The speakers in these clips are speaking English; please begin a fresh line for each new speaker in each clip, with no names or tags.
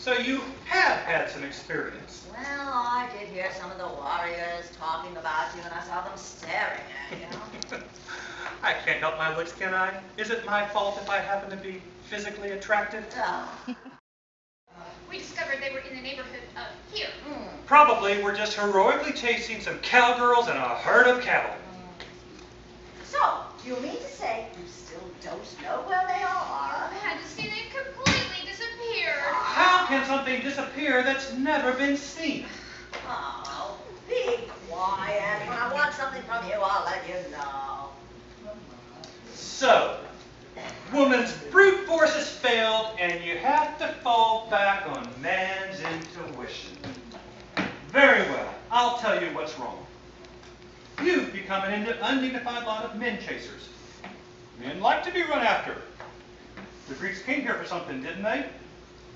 So you have had some experience.
Well, I did hear some of the warriors talking about you, and I saw them staring at you.
I can't help my looks, can I? Is it my fault if I happen to be physically attractive?
Oh.
We discovered they were in the neighborhood of here.
Probably we're just heroically chasing some cowgirls and a herd of cattle.
So, you mean to say you still don't know where they are?
Your Majesty, they've completely disappeared.
How can something disappear that's never been seen?
Oh, be quiet. When I want something from you, I'll let you know.
So, woman's brute force has failed, and you have to fall back on man's intuition. Very well, I'll tell you what's wrong. You've become an undignified lot of men chasers. Men like to be run after. The Greeks came here for something, didn't they?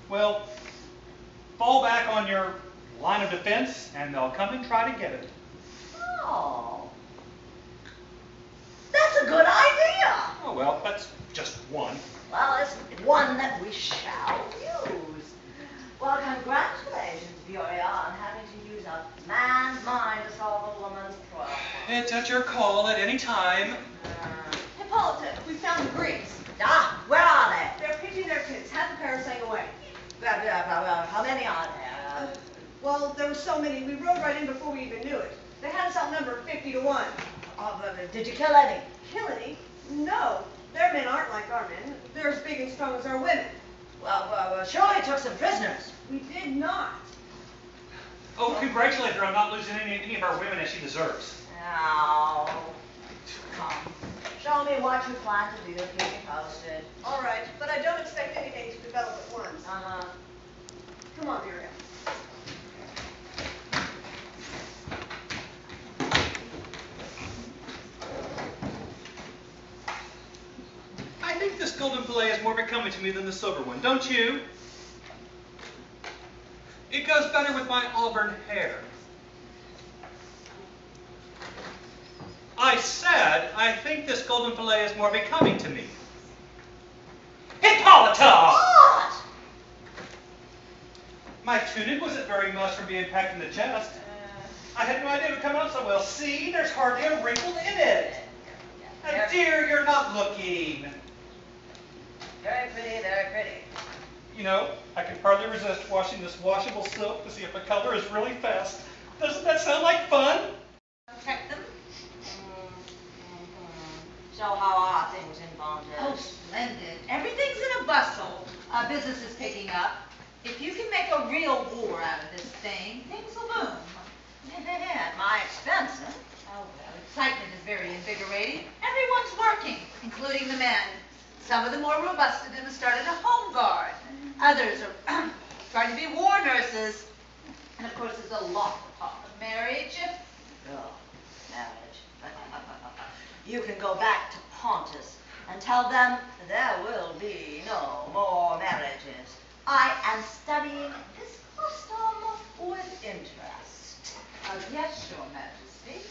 Well, fall back on your line of defense, and they'll come and try to get it.
Oh. That's a good idea.
Oh, well, that's just one.
Well, it's one that we shall use. Well, congratulations, Bioria, on having to use a man's mind to solve a woman's problem.
It's at your call at any time.
Hippolyta, we found the Greeks.
Ah, where are they?
They're pitching their tents, half the parasailing away.
How many are there?
Well, there were so many, we rode right in before we even knew it. They had us outnumbered 50-1.
Did you kill any?
Kill any? No. Their men aren't like our men. They're as big and strong as our women.
Well, surely took some prisoners.
We did not.
Oh, congratulate her on not losing any of our women as she deserves.
Oh, come. Show me what you plan to do. Keep me posted.
All right, but I don't expect anything to develop at once.
Uh-huh.
Come on, Miriam.
I think this golden fillet is more becoming to me than the silver one, don't you? It goes better with my auburn hair. I said, I think this golden fillet is more becoming to me. Hippolyta!
What?
My tunic wasn't very much from being packed in the chest. I had no idea it would come out so well. See, there's hardly a wrinkle in it. Dear, you're not looking.
Very pretty, very pretty.
You know, I can hardly resist washing this washable silk to see if the color is really fast. Doesn't that sound like fun?
Check them. So how are things in Bondage?
Oh, splendid. Everything's in a bustle. Business is picking up. If you can make a real war out of this thing, things will boom.
At my expense, huh?
Oh, well, excitement is very invigorating. Everyone's working, including the men. Some of the more robust of them have started a home guard. Others are trying to be war nurses. And of course, there's a lot of talk of marriage.
Oh, marriage. You can go back to Pontus and tell them there will be no more marriages. I am studying this custom with interest.
Yes, Your Majesty.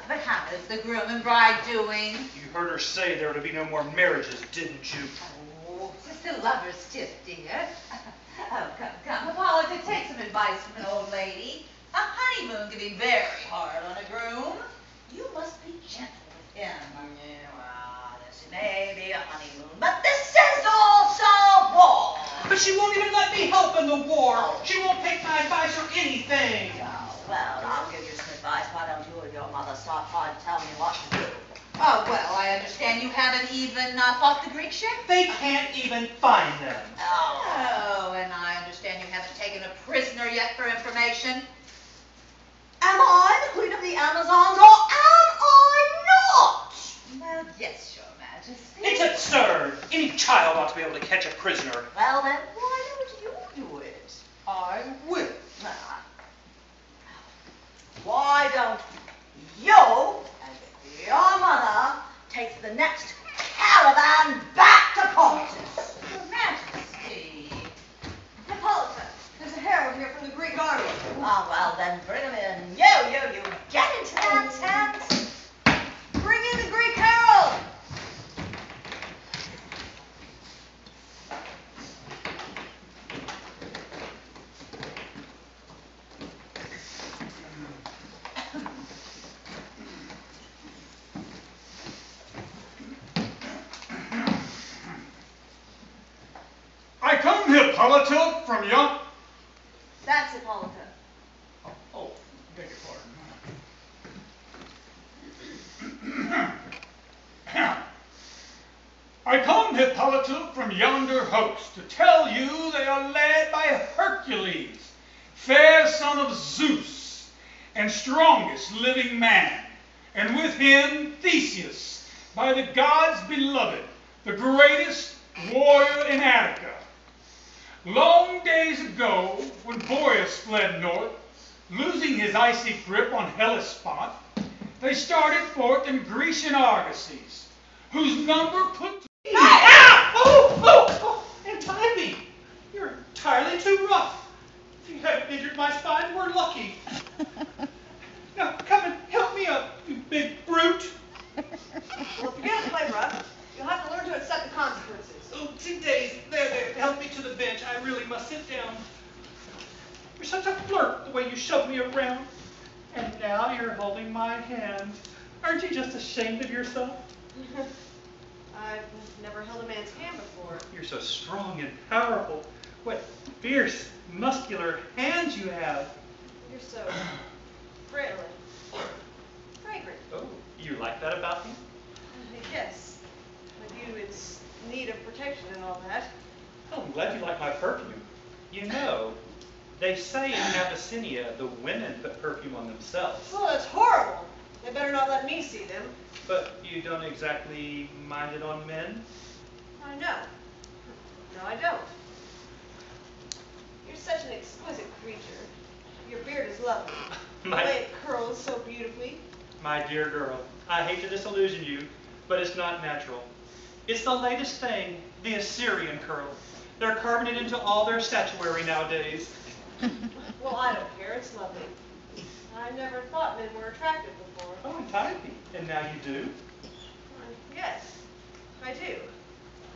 But how is the groom and bride doing?
You heard her say there were to be no more marriages, didn't you?
Oh, just a lover's tip, dear. Oh, come, Hippolyta, take some advice from an old lady. A honeymoon can be very hard on a groom. You must be gentle with him.
Yeah, well, this may be a honeymoon, but this is also war.
But she won't even let me help in the war. She won't take my advice or anything.
Oh, well, I'll give you some advice. Why don't you and your mother stop trying to tell me what to do?
Oh, well, I understand you haven't even fought the Greeks yet?
They can't even find them.
Oh, and I understand you haven't taken a prisoner yet for information.
Am I the queen of the Amazons, or am I not?
Well, yes, Your Majesty.
It's absurd. Any child ought to be able to catch a prisoner.
Well, then, why don't you do it?
I will.
Why don't you and your mother take the next caravan back to Pontus?
Your Majesty.
Hippolyta, there's a herald here from the Greek army.
Oh, well, then bring him in. You, get into that tent.
Bring in the Greek herald.
Hippolyta from young...
That's Hippolyta.
Oh, beg your pardon. I come, Hippolyta, from yonder host, to tell you they are led by Hercules, fair son of Zeus, and strongest living man, and with him Theseus, by the gods beloved, the greatest warrior in Attica. Long days ago, when Boreas fled north, losing his icy grip on Hellespont, they started forth in Grecian argosies, whose number put...
Ah! Oh, untie me. You're entirely too rough. If you hadn't injured my spine, we're lucky. Now, come and help me up, you big brute.
Well, if you're gonna play rough, you'll have to learn to accept the consequences.
Oh, 2 days. There, help me to the bench. I really must sit down. You're such a flirt, the way you shove me around. And now you're holding my hand. Aren't you just ashamed of yourself?
I've never held a man's hand before.
You're so strong and powerful. What fierce, muscular hands you have.
You're so frail and fragrant.
Oh, you like that about me?
Yes. With you, it's need of protection and all that.
Oh, I'm glad you like my perfume. You know, they say in Abyssinia the women put perfume on themselves.
Well, that's horrible. They better not let me see them.
But you don't exactly mind it on men?
I know. No, I don't. You're such an exquisite creature. Your beard is lovely. The
My-
way it curls so beautifully.
My dear girl, I hate to disillusion you, but it's not natural. It's the latest thing, the Assyrian curl. They're carving it into all their statuary nowadays.
Well, I don't care. It's lovely. I never thought men were attractive before.
Oh, entirely. And now you do?
Yes, I do.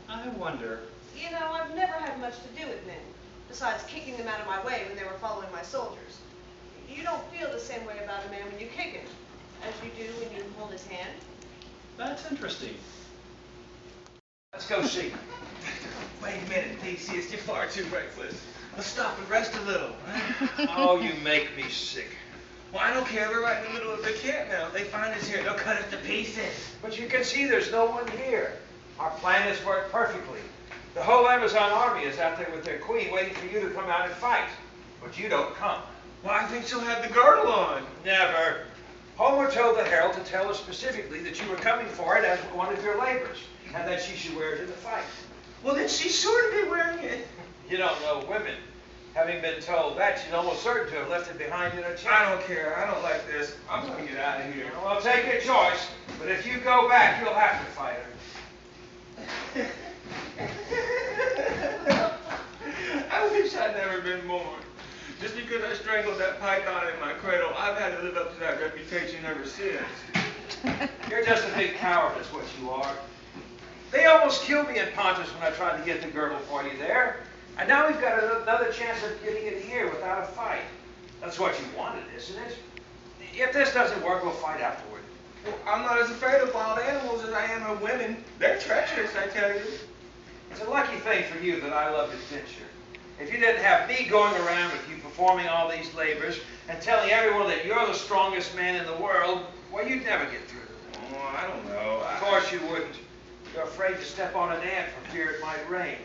I wonder.
You know, I've never had much to do with men, besides kicking them out of my way when they were following my soldiers. You don't feel the same way about a man when you kick him, as you do when you hold his hand.
That's interesting.
Let's go see. Wait a minute, Theseus, you're far too reckless. Let's stop and rest a little.
Oh, you make me sick.
Well, I don't care. We're right in the middle of the camp now. If they find us here, they'll cut us to pieces.
But you can see there's no one here. Our plan has worked perfectly. The whole Amazon army is out there with their queen waiting for you to come out and fight. But you don't come.
Well, I think she'll have the girdle on.
Never. Homer told the herald to tell her specifically that you were coming for it as one of your labors, and that she should wear it in the fight.
Well, then she's sure to be wearing it.
You don't know women. Having been told that, she's almost certain to have left it behind in a chair.
I don't care. I don't like this. I'm going to get out of here.
Well, take your choice, but if you go back, you'll have to fight her.
I wish I'd never been born. Just because I strangled that python in my cradle, I've had to live up to that reputation ever since.
You're just a big coward, is what you are. They almost killed me in Pontus when I tried to get the girdle for you there. And now we've got another chance of getting it here without a fight. That's what you wanted, isn't it? If this doesn't work, we'll fight afterward.
Well, I'm not as afraid of wild animals as I am of women. They're treacherous, I tell you.
It's a lucky thing for you that I love adventure. If you didn't have me going around with you performing all these labors and telling everyone that you're the strongest man in the world, well, you'd never get through.
Oh, I don't know.
Of course you wouldn't. You're afraid to step on an ant for fear it might rain.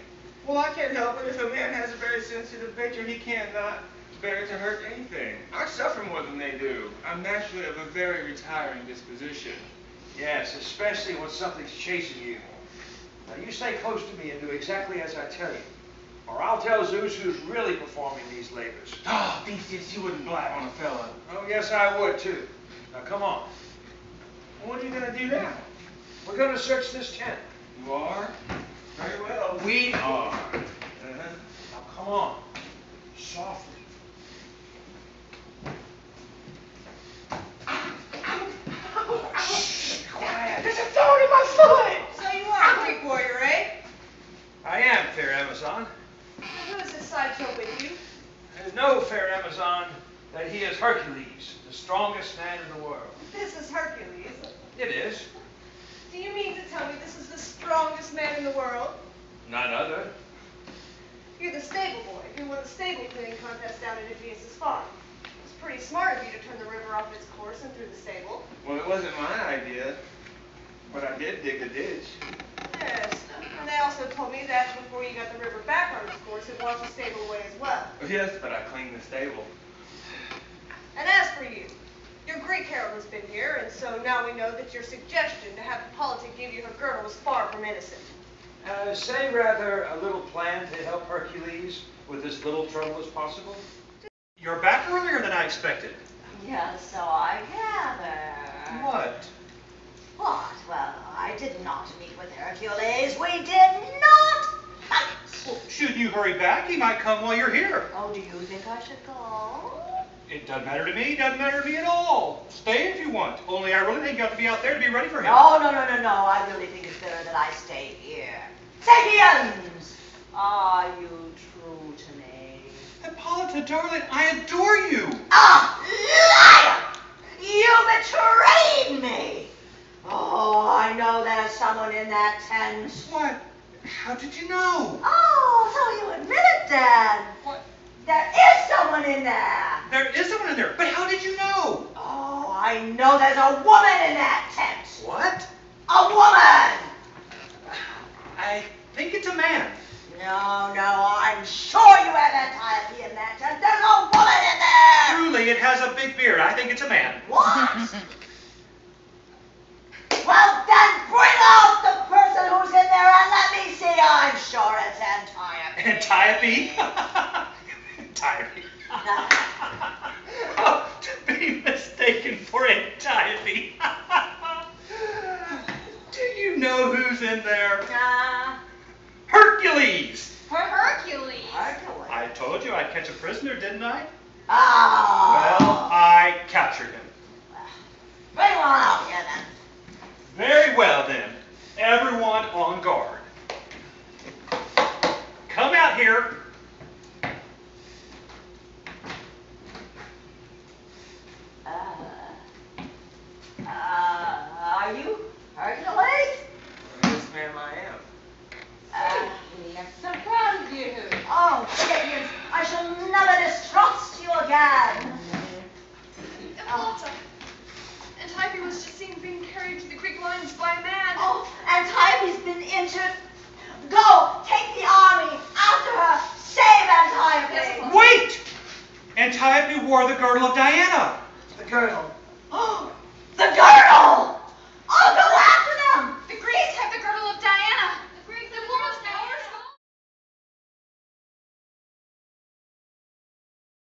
Well, I can't help it. If a man has a very sensitive nature, he can't not bear to hurt anything. I suffer more than they do. I'm naturally of a very retiring disposition.
Yes, especially when something's chasing you. Now, you stay close to me and do exactly as I tell you, or I'll tell Zeus who's really performing these labors.
Oh, Theseus, you wouldn't blab on a fella.
Oh, yes, I would, too. Now, come on.
What are you going to do now?
We're going to search this tent.
You are? Very well. We are.
Now, come on. Softly.
Shh, quiet. There's a thorn in my foot.
So you are a Greek warrior, eh?
I am, fair Amazon.
Now, who is this sideshow with you?
And know, fair Amazon, that he is Hercules, the strongest man in the world.
This is Hercules.
It is.
Do you mean to tell me this is the strongest man in the world?
None other.
You the stable boy who won the stable cleaning contest down at Aegeus's farm. It's pretty smart of you to turn the river off its course and through the stable.
Well, it wasn't my idea, but I did dig a ditch.
Yes, and they also told me that before you got the river back on its course, it washed the stable away as well.
Yes, but I cleaned the stable.
And as for you, your Greek herald has been here, and so now we know that your suggestion to have Hippolyta give you her girdle was far from innocent.
Say rather a little plan to help Hercules with as little trouble as possible?
You're back earlier than I expected.
Yes, so I gather.
What?
What? Well, I did not meet with Hercules. We did not fight.
Well, shouldn't you hurry back? He might come while you're here.
Oh, do you think I should go?
It doesn't matter to me. Doesn't matter to me at all. Stay if you want. Only I really think you have to be out there to be ready for him.
No. I really think it's better that I stay here. Sapiens! Are you true to me?
Hippolyta, darling, I adore you.
Ah, liar! You betrayed me! Oh, I know there's someone in that tent.
What? How did you know?
Oh, so you admit it then.
What?
There is someone in there.
There is someone in there, but how did you know?
Oh, I know there's a woman in that tent.
What?
A woman!
I think it's a man.
No, I'm sure you have Antiope in that tent. There's a woman in there!
Truly, it has a big beard. I think it's a man.
What? Well, then bring out the person who's in there and let me see. I'm sure it's Antiope.
Antiope? Antiope. Oh, to be mistaken for Antiope. Do you know who's in there? Hercules.
Hercules.
Hercules.
I told you I'd catch a prisoner, didn't I?
Oh.
Well, I captured him.
Bring him on out here then.
Very well then. Everyone on guard. Come out here.
Are you Hercules?
Yes, ma'am, I am.
I'm so proud of you.
Oh, Sapiens, I shall never distrust you again.
Hippolyta, Antiope was just seen being carried to the Greek lines by a man.
Oh, Antiope's been injured. Go, take the army after her. Save Antiope.
Wait! Antiope wore the girdle of Diana.
The girdle. Oh, the girdle!